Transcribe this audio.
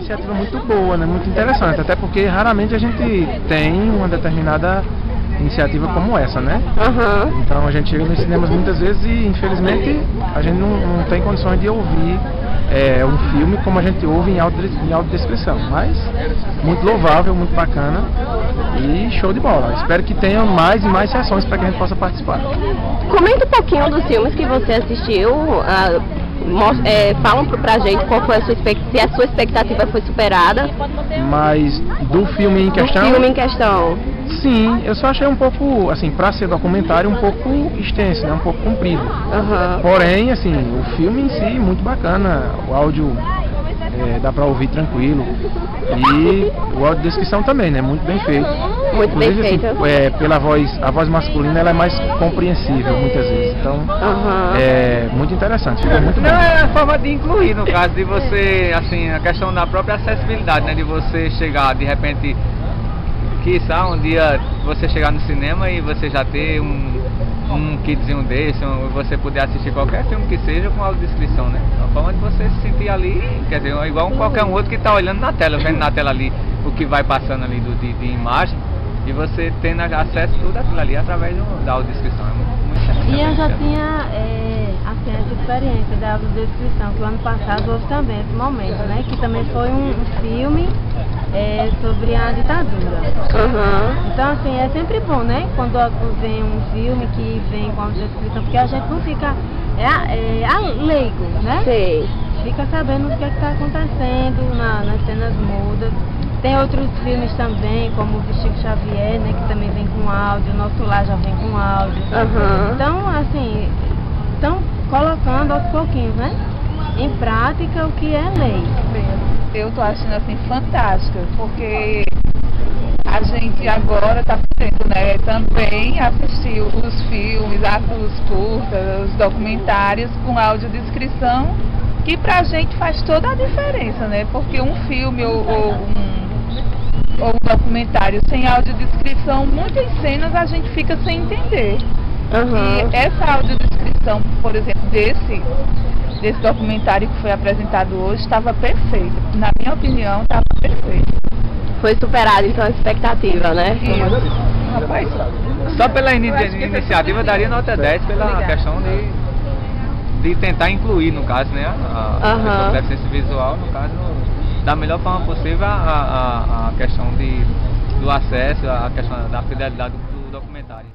iniciativa muito boa, né? Muito interessante, até porque raramente a gente tem uma determinada iniciativa como essa, né? Uhum. Então a gente chega nos cinemas muitas vezes e infelizmente a gente não tem condições de ouvir um filme como a gente ouve em audiodescrição, mas muito louvável, muito bacana e show de bola. Espero que tenha mais e mais sessões para que a gente possa participar. Comenta um pouquinho dos filmes que você assistiu, fala pra gente qual foi se a sua expectativa foi superada. Mas do filme em questão? Do filme em questão. Sim, eu só achei um pouco, assim, para ser documentário, um pouco extenso, né? Um pouco comprido. Uhum. Porém, assim, o filme em si, muito bacana. O áudio dá para ouvir tranquilo. E o áudio de descrição também, né? Muito bem feito. Muito bem feito. Assim, pela voz, a voz masculina ela é mais compreensível muitas vezes. Então, é muito interessante. Ficou muito bom. Não, é a forma de incluir, no caso, de você, assim, a questão da própria acessibilidade, né? De você chegar, de repente, quiçá um dia você chegar no cinema e você já ter um kitzinho desse, você poder assistir qualquer filme que seja com audiodescrição, né? A forma de você se sentir ali, quer dizer, igual qualquer um outro que está olhando na tela, vendo na tela ali o que vai passando ali de imagem, e você tendo acesso a tudo aquilo ali através da audiodescrição. É muito interessante. E eu já tinha assim, essa experiência da audiodescrição, que o ano passado houve também esse momento, né? Que também foi um filme sobre a ditadura. Uhum. Então, assim, é sempre bom, né? Quando vem um filme que vem com a audiodescrição, porque a gente não fica leigo, né? Sim. Fica sabendo o que está acontecendo nas cenas mudas. Tem outros filmes também, como o do Chico Xavier, né? Que também vem com áudio, o Nosso Lar já vem com áudio. Uhum. Então, assim, estão colocando aos pouquinhos, né? Em prática o que é lei. Eu tô achando assim fantástica, porque a gente agora está podendo, né, também assistir os filmes, os curtas, os documentários com audiodescrição, que pra gente faz toda a diferença, né? Porque um filme ou um documentário sem audiodescrição, muitas cenas a gente fica sem entender. Uhum. E essa audiodescrição, por exemplo, desse documentário que foi apresentado hoje, estava perfeito. Na minha opinião, estava perfeito. Foi superado então a expectativa, né? Isso. Rapaz, Só pela iniciativa eu daria nota 10 pela questão de tentar incluir, no caso, né? A pessoa com deficiência visual, no caso, da melhor forma possível a questão do acesso, a questão da fidelidade do documentário.